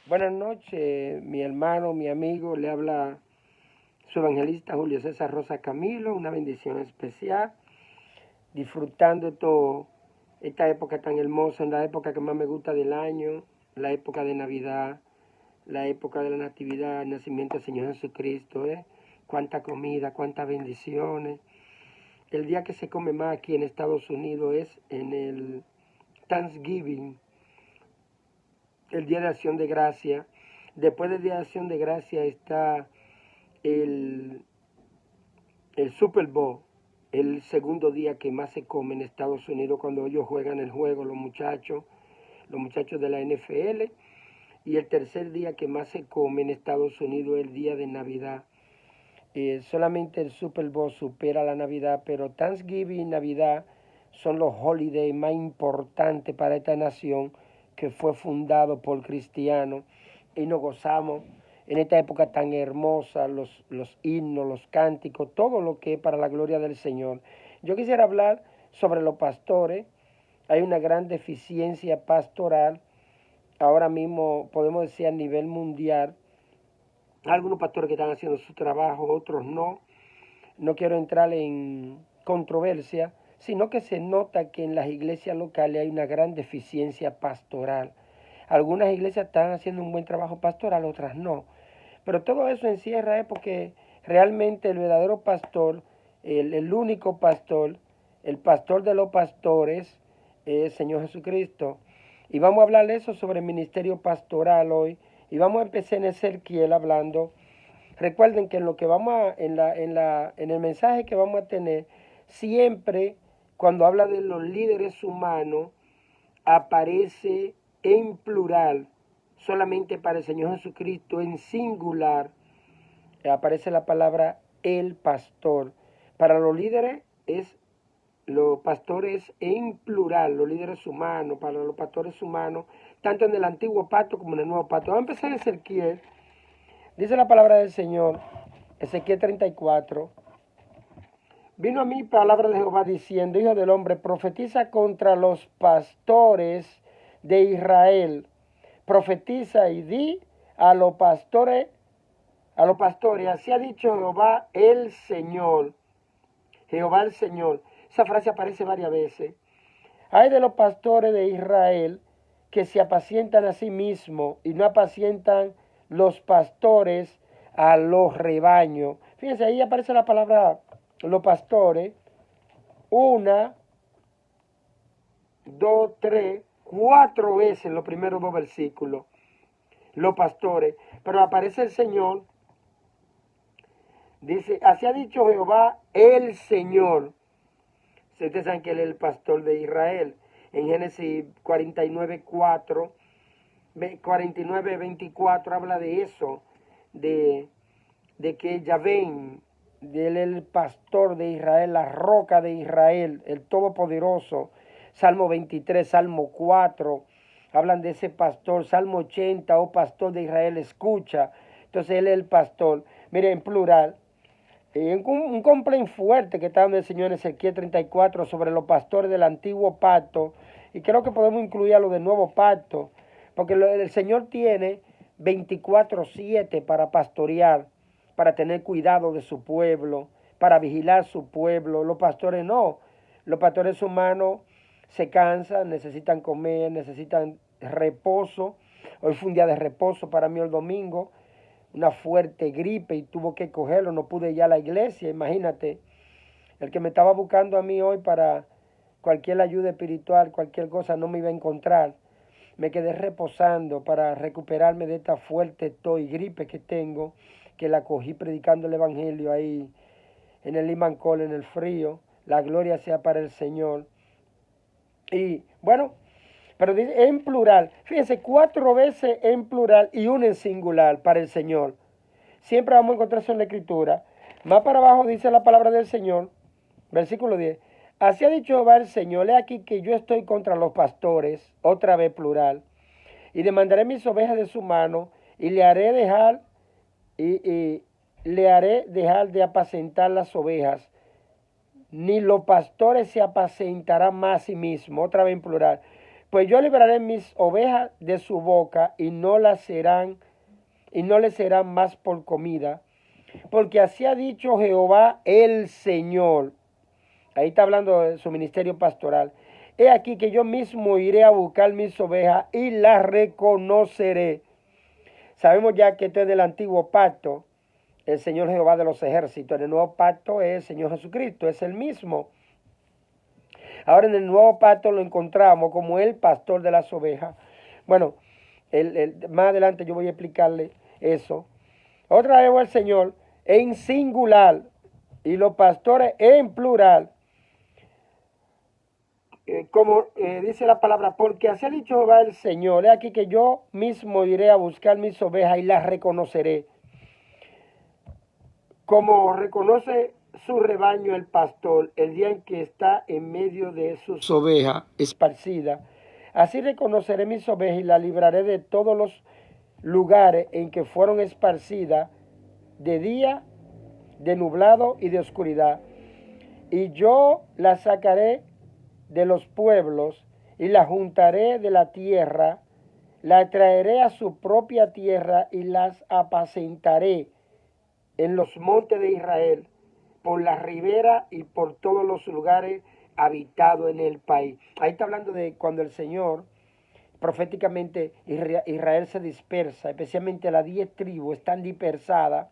Buenas noches, mi hermano, mi amigo, le habla su evangelista Julio César Rosa Camilo, una bendición especial, disfrutando esta época tan hermosa, en la época que más me gusta del año, la época de Navidad, la época de la Natividad, el nacimiento del Señor Jesucristo, ¿eh? Cuánta comida, cuántas bendiciones. El día que se come más aquí en Estados Unidos es en el Thanksgiving, el Día de Acción de Gracia. Después del Día de Acción de Gracia está el, el Super Bowl, el segundo día que más se come en Estados Unidos cuando ellos juegan el juego, los muchachos de la NFL. Y el tercer día que más se come en Estados Unidos es el día de Navidad. Solamente el Super Bowl supera la Navidad, pero Thanksgiving y Navidad son los holidays más importantes para esta nación que fue fundado por cristianos y nos gozamos en esta época tan hermosa, los himnos, los cánticos, todo lo que es para la gloria del Señor. Yo quisiera hablar sobre los pastores. Hay una gran deficiencia pastoral, ahora mismo podemos decir a nivel mundial. Algunos pastores que están haciendo su trabajo, otros no. No quiero entrar en controversia, sino que se nota que en las iglesias locales hay una gran deficiencia pastoral. Algunas iglesias están haciendo un buen trabajo pastoral, otras no. Pero todo eso encierra porque realmente el verdadero pastor, el único pastor, el pastor de los pastores, es el Señor Jesucristo. Y vamos a hablar de eso sobre el ministerio pastoral hoy. Y vamos a empezar en Ezequiel hablando. Recuerden que en lo que vamos a, en el mensaje que vamos a tener, siempre cuando habla de los líderes humanos, aparece en plural, solamente para el Señor Jesucristo en singular, aparece la palabra el pastor. Para los líderes es los pastores en plural, los líderes humanos, para los pastores humanos, tanto en el antiguo pacto como en el nuevo pacto. Vamos a empezar en Ezequiel. Dice la palabra del Señor, Ezequiel 34. Vino a mí palabra de Jehová diciendo: Hijo del hombre, profetiza contra los pastores de Israel. Profetiza y di a los pastores, así ha dicho Jehová el Señor. Jehová el Señor. Esa frase aparece varias veces. Hay de los pastores de Israel que se apacientan a sí mismos y no apacientan los pastores a los rebaños. Fíjense, ahí aparece la palabra los pastores, una, dos, tres, cuatro veces en los primeros dos versículos, los pastores, pero aparece el Señor, dice, así ha dicho Jehová el Señor. Ustedes saben que él es el pastor de Israel. En Génesis 49, 4, 49, 24 habla de eso, de que Yahvé, él es el pastor de Israel, la roca de Israel, el todopoderoso. Salmo 23, Salmo 4, hablan de ese pastor. Salmo 80, oh pastor de Israel, escucha. Entonces él es el pastor. Miren, en plural. Un complaint fuerte que está dando el Señor en Ezequiel 34 sobre los pastores del antiguo pacto, y creo que podemos incluir a los del nuevo pacto, porque el Señor tiene 24/7 para pastorear, para tener cuidado de su pueblo, para vigilar su pueblo. Los pastores no. Los pastores humanos se cansan, necesitan comer, necesitan reposo. Hoy fue un día de reposo para mí el domingo, una fuerte gripe y tuvo que cogerlo, no pude ir a la iglesia, imagínate. El que me estaba buscando a mí hoy para cualquier ayuda espiritual, cualquier cosa, no me iba a encontrar. Me quedé reposando para recuperarme de esta fuerte tos y gripe que tengo, que la cogí predicando el evangelio ahí en el Limancol, en el frío. La gloria sea para el Señor. Y bueno, pero dice en plural. Fíjense, cuatro veces en plural y una en singular para el Señor. Siempre vamos a encontrar eso en la Escritura. Más para abajo dice la palabra del Señor, versículo 10. Así ha dicho Jehová el Señor: he aquí que yo estoy contra los pastores, otra vez plural, y demandaré mis ovejas de su mano, y le haré dejar, y le haré dejar de apacentar las ovejas, ni los pastores se apacentarán más a sí mismos, otra vez en plural. Pues yo libraré mis ovejas de su boca y no les serán más por comida, porque así ha dicho Jehová el Señor. Ahí está hablando de su ministerio pastoral. He aquí que yo mismo iré a buscar mis ovejas y las reconoceré. Sabemos ya que esto es del antiguo pacto, el Señor Jehová de los ejércitos. En el nuevo pacto es el Señor Jesucristo, es el mismo. Ahora en el nuevo pacto lo encontramos como el pastor de las ovejas. Bueno, más adelante yo voy a explicarle eso. Otra vez el Señor en singular y los pastores en plural. Como dice la palabra, porque así ha dicho Jehová el Señor, he aquí que yo mismo iré a buscar mis ovejas y las reconoceré. Como reconoce su rebaño el pastor el día en que está en medio de sus ovejas esparcidas, así reconoceré mis ovejas y las libraré de todos los lugares en que fueron esparcidas, de día, de nublado y de oscuridad. Y yo las sacaré de los pueblos y las juntaré de la tierra, las traeré a su propia tierra y las apacentaré en los montes de Israel, por la ribera y por todos los lugares habitados en el país. Ahí está hablando de cuando el Señor, proféticamente, Israel se dispersa, especialmente las 10 tribus están dispersadas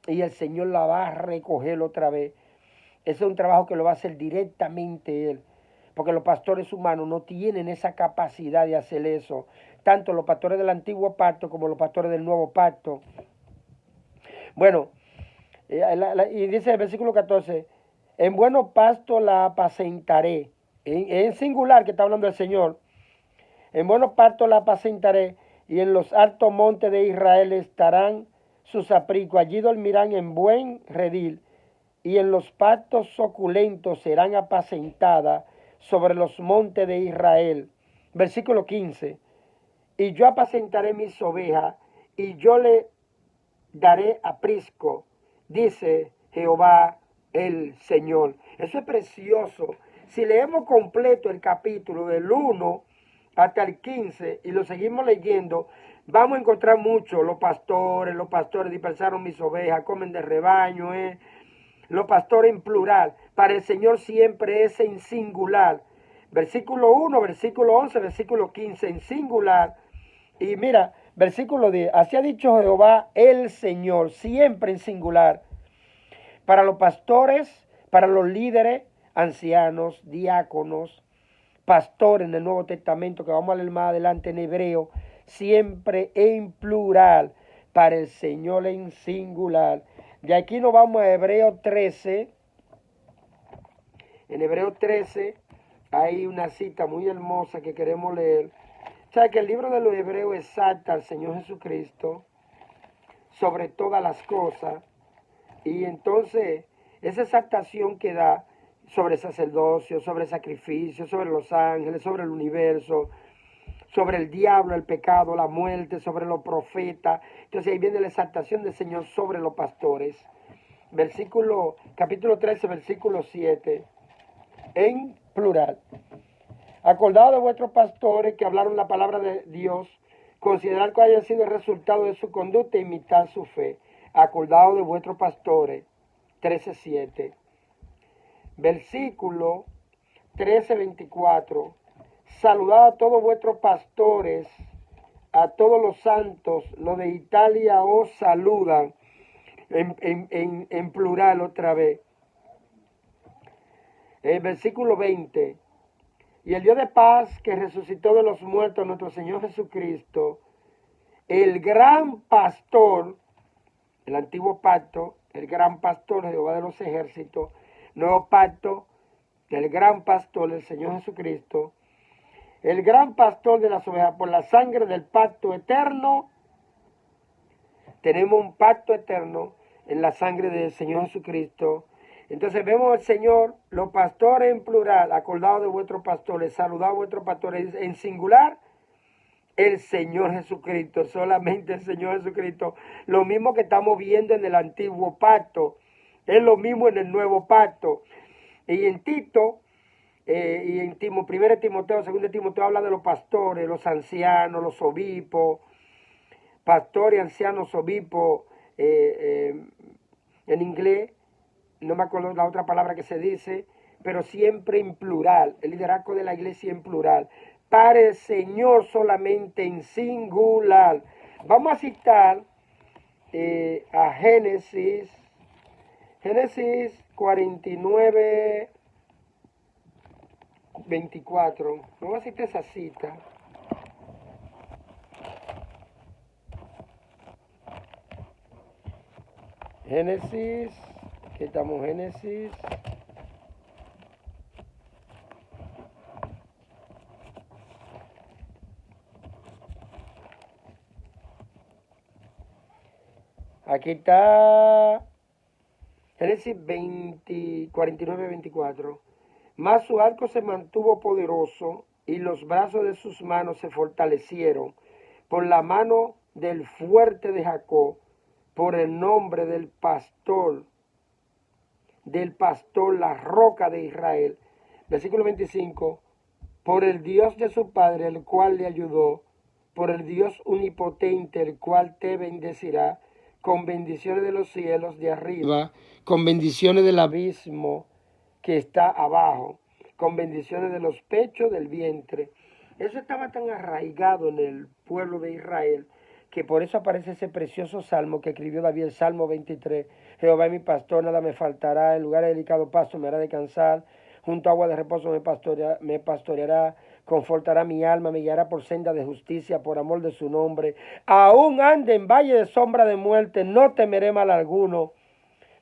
y el Señor la va a recoger otra vez. Ese es un trabajo que lo va a hacer directamente Él, porque los pastores humanos no tienen esa capacidad de hacer eso, tanto los pastores del antiguo pacto como los pastores del nuevo pacto. Bueno, y dice el versículo 14, en buenos pastos la apacentaré, en singular que está hablando el Señor, en buenos pastos la apacentaré y en los altos montes de Israel estarán sus apriscos, allí dormirán en buen redil y en los pastos suculentos serán apacentadas sobre los montes de Israel. Versículo 15, y yo apacentaré mis ovejas y yo le daré aprisco, dice Jehová el Señor. Eso es precioso. Si leemos completo el capítulo del 1 hasta el 15 y lo seguimos leyendo, vamos a encontrar mucho. Los pastores dispersaron mis ovejas, comen de rebaño, los pastores en plural. Para el Señor siempre es en singular. Versículo 1, versículo 11, versículo 15 en singular. Y mira, versículo 10, así ha dicho Jehová el Señor, siempre en singular. Para los pastores, para los líderes, ancianos, diáconos, pastores en el Nuevo Testamento, que vamos a leer más adelante en hebreo, siempre en plural, para el Señor en singular. De aquí nos vamos a Hebreo 13. En Hebreo 13 hay una cita muy hermosa que queremos leer. O sea que el libro de los Hebreos exalta al Señor Jesucristo sobre todas las cosas. Y entonces esa exaltación que da sobre el sacerdocio, sobre el sacrificio, sobre los ángeles, sobre el universo, sobre el diablo, el pecado, la muerte, sobre los profetas. Entonces ahí viene la exaltación del Señor sobre los pastores. Capítulo 13, versículo 7, en plural. Acordado de vuestros pastores que hablaron la palabra de Dios, considerar cuál haya sido el resultado de su conducta e imitar su fe. Acordado de vuestros pastores, 13:7. Versículo 13:24. Saludad a todos vuestros pastores, a todos los santos, los de Italia os saludan, en plural otra vez. El versículo 20. Y el Dios de paz que resucitó de los muertos, nuestro Señor Jesucristo, el gran pastor, el antiguo pacto, el gran pastor Jehová de los ejércitos, nuevo pacto, el gran pastor, el Señor Jesucristo, el gran pastor de las ovejas, por la sangre del pacto eterno. Tenemos un pacto eterno en la sangre del Señor Jesucristo. Entonces vemos al Señor, los pastores en plural, acordados de vuestros pastores, saludados a vuestros pastores en singular, el Señor Jesucristo, solamente el Señor Jesucristo. Lo mismo que estamos viendo en el antiguo pacto, es lo mismo en el nuevo pacto. Y en Tito, y en 1 Timoteo, 2 Timoteo habla de los pastores, los ancianos, los obispos, pastores, ancianos, obispos, en inglés, no me acuerdo la otra palabra que se dice, pero siempre en plural, el liderazgo de la iglesia en plural, para el Señor solamente en singular. Vamos a citar a Génesis 49, 24. Vamos a citar esa cita. Génesis, aquí estamos, Génesis. Aquí está Génesis 49, 24. Mas su arco se mantuvo poderoso y los brazos de sus manos se fortalecieron por la mano del fuerte de Jacob, por el nombre del pastor, la roca de Israel. Versículo 25. Por el Dios de su padre, el cual le ayudó, por el Dios omnipotente, el cual te bendecirá, con bendiciones de los cielos de arriba, con bendiciones del abismo que está abajo, con bendiciones de los pechos del vientre. Eso estaba tan arraigado en el pueblo de Israel, que por eso aparece ese precioso salmo que escribió David, el Salmo 23. Jehová es mi pastor, nada me faltará, en lugar de delicado pasto me hará descansar, junto a agua de reposo me pastoreará, confortará mi alma, me guiará por senda de justicia, por amor de su nombre. Aún ande en valle de sombra de muerte, no temeré mal alguno,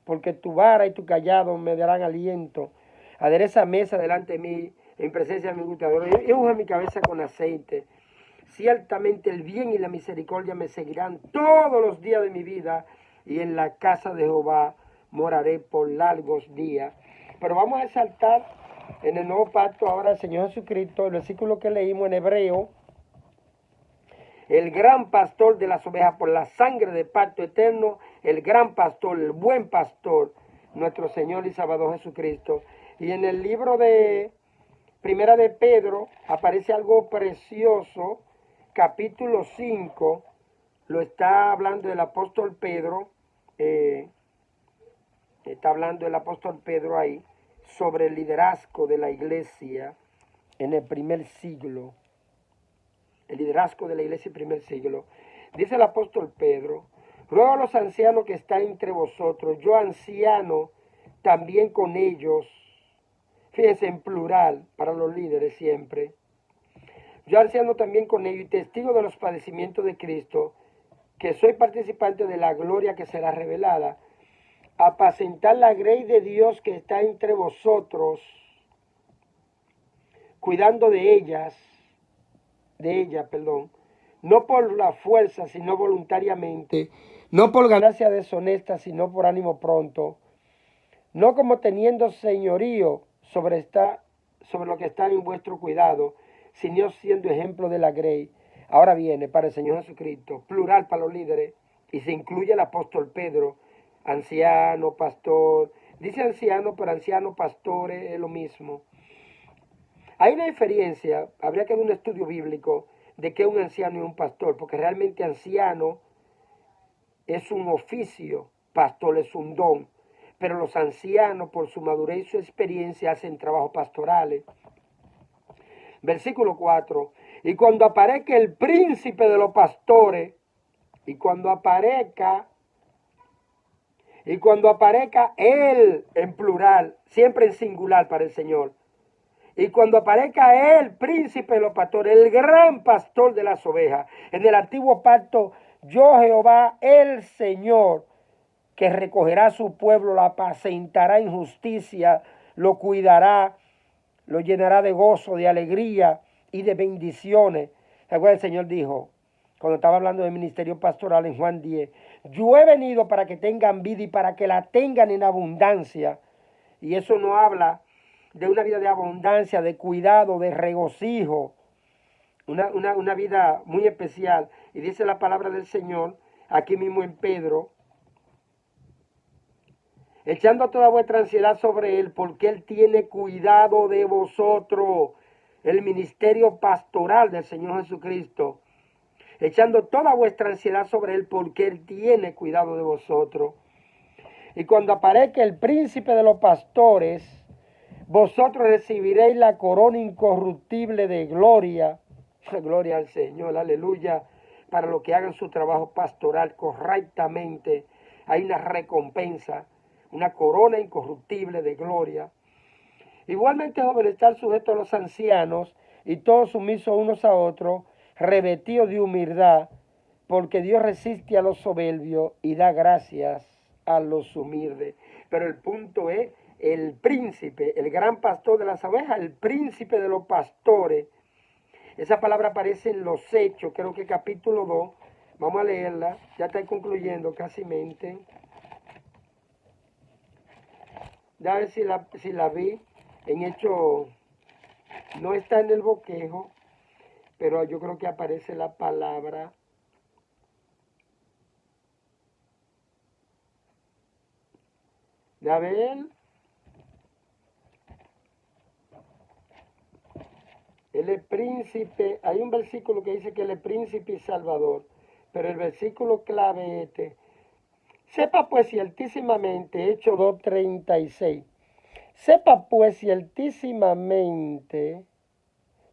porque tu vara y tu callado me darán aliento. Adereza mesa delante de mí, en presencia de mi gustador, y unge mi cabeza con aceite. Ciertamente el bien y la misericordia me seguirán todos los días de mi vida, y en la casa de Jehová moraré por largos días. Pero vamos a exaltar en el nuevo pacto ahora al Señor Jesucristo, el versículo que leímos en Hebreo, el gran pastor de las ovejas por la sangre del pacto eterno, el gran pastor, el buen pastor, nuestro Señor y Salvador Jesucristo. Y en el libro de Primera de Pedro aparece algo precioso, capítulo 5, lo está hablando el apóstol Pedro, está hablando el apóstol Pedro ahí, sobre el liderazgo de la iglesia en el primer siglo. El liderazgo de la iglesia en el primer siglo. Dice el apóstol Pedro: ruego a los ancianos que están entre vosotros, yo anciano también con ellos. Fíjense en plural para los líderes siempre. Yo anciano también con ellos y testigo de los padecimientos de Cristo, que soy participante de la gloria que será revelada, apacentar la grey de Dios que está entre vosotros, cuidando de ella, no por la fuerza, sino voluntariamente, no por ganancia deshonesta, sino por ánimo pronto, no como teniendo señorío sobre lo que está en vuestro cuidado, sino siendo ejemplo de la grey. Ahora viene para el Señor Jesucristo, plural para los líderes, y se incluye el apóstol Pedro, anciano, pastor. Dice anciano, pero anciano, pastor es lo mismo. Hay una diferencia, habría que hacer un estudio bíblico de qué es un anciano y un pastor, porque realmente anciano es un oficio, pastor es un don, pero los ancianos por su madurez y su experiencia hacen trabajos pastorales. Versículo 4, y cuando aparezca el príncipe de los pastores, y cuando aparezca él en plural, siempre en singular para el Señor, y cuando aparezca el príncipe de los pastores, el gran pastor de las ovejas, en el antiguo pacto, yo Jehová el Señor, que recogerá a su pueblo, lo apacentará en justicia, lo cuidará, lo llenará de gozo, de alegría y de bendiciones. Recuerda, el Señor dijo, cuando estaba hablando del ministerio pastoral en Juan 10, yo he venido para que tengan vida y para que la tengan en abundancia. Y eso no habla de una vida de abundancia, de cuidado, de regocijo, una vida muy especial. Y dice la palabra del Señor, aquí mismo en Pedro, echando toda vuestra ansiedad sobre Él, porque Él tiene cuidado de vosotros. El ministerio pastoral del Señor Jesucristo, echando toda vuestra ansiedad sobre Él, porque Él tiene cuidado de vosotros. Y cuando aparezca el príncipe de los pastores, vosotros recibiréis la corona incorruptible de gloria. Gloria al Señor, aleluya. Para los que hagan su trabajo pastoral correctamente, hay una recompensa, una corona incorruptible de gloria. Igualmente, jóvenes, estar sujetos a los ancianos y todos sumisos unos a otros, revestidos de humildad, porque Dios resiste a los soberbios y da gracias a los humildes. Pero el punto es, el príncipe, el gran pastor de las ovejas, el príncipe de los pastores. Esa palabra aparece en los Hechos, creo que capítulo 2. Vamos a leerla, ya está concluyendo casi mente. A ver si la vi. En hecho, no está en el bosquejo, pero yo creo que aparece la palabra. A ver. Él es príncipe. Hay un versículo que dice que él es príncipe y salvador, pero el versículo clave es este. Sepa pues si altísimamente, Hechos 2:36. Sepa pues si altísimamente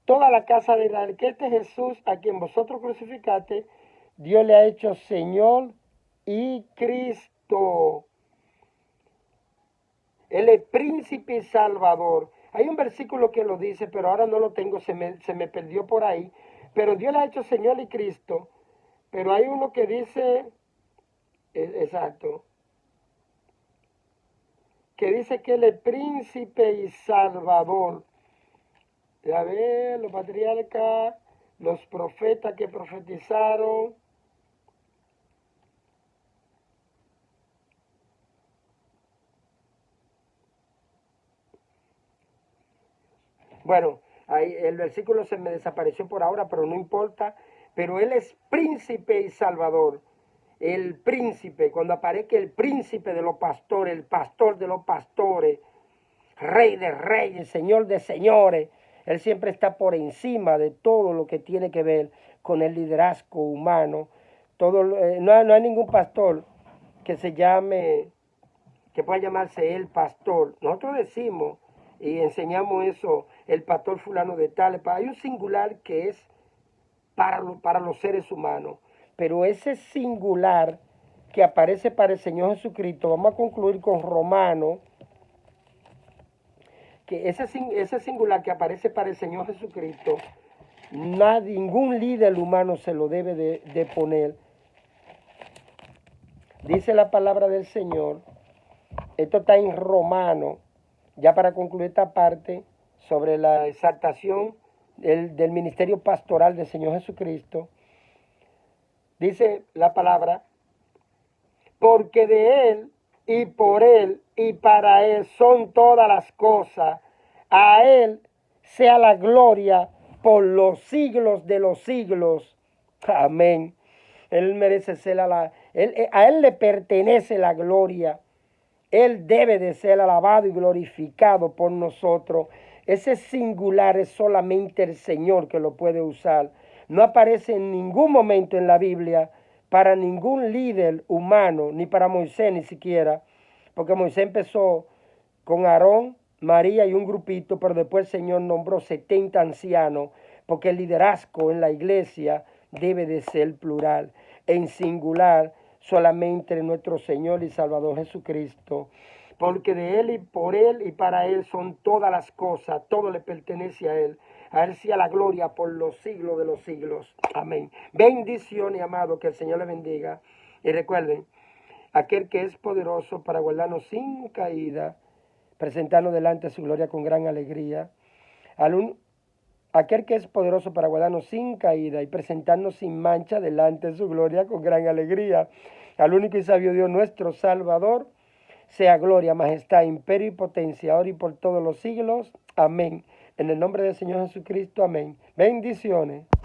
toda la casa de Israel, que este Jesús a quien vosotros crucificaste, Dios le ha hecho Señor y Cristo. Él es príncipe y salvador. Hay un versículo que lo dice, pero ahora no lo tengo, se me perdió por ahí. Pero Dios le ha hecho Señor y Cristo. Pero hay uno que dice, exacto, que dice que Él es príncipe y salvador. A ver, los patriarcas, los profetas que profetizaron. Bueno, ahí el versículo se me desapareció por ahora, pero no importa. Pero Él es príncipe y salvador. El príncipe, cuando aparezca el príncipe de los pastores, el pastor de los pastores, rey de reyes, señor de señores, Él siempre está por encima de todo lo que tiene que ver con el liderazgo humano. No hay ningún pastor que se llame, que pueda llamarse el pastor. Nosotros decimos y enseñamos eso, el pastor fulano de tal. Hay un singular que es para los seres humanos, pero ese singular que aparece para el Señor Jesucristo, vamos a concluir con Romanos, que ese singular que aparece para el Señor Jesucristo, ningún líder humano se lo debe de poner. Dice la palabra del Señor, esto está en Romanos, ya para concluir esta parte, sobre la exaltación del ministerio pastoral del Señor Jesucristo. Dice la palabra, porque de Él y por Él y para Él son todas las cosas. A Él sea la gloria por los siglos de los siglos. Amén. Él merece ser a Él le pertenece la gloria. Él debe de ser alabado y glorificado por nosotros. Ese singular es solamente el Señor que lo puede usar. No aparece en ningún momento en la Biblia para ningún líder humano, ni para Moisés ni siquiera, porque Moisés empezó con Aarón, María y un grupito, pero después el Señor nombró 70 ancianos, porque el liderazgo en la iglesia debe de ser plural. En singular, solamente nuestro Señor y Salvador Jesucristo, porque de Él y por Él y para Él son todas las cosas, todo le pertenece a Él. A Él sea la gloria por los siglos de los siglos. Amén. Bendiciones, amado, que el Señor le bendiga. Y recuerden, aquel que es poderoso para guardarnos sin caída, presentarnos delante de su gloria con gran alegría. Aquel que es poderoso para guardarnos sin caída y presentarnos sin mancha delante de su gloria con gran alegría. Al único y sabio Dios nuestro Salvador, sea gloria, majestad, imperio y potencia, ahora y por todos los siglos. Amén. En el nombre del Señor Jesucristo, amén. Bendiciones.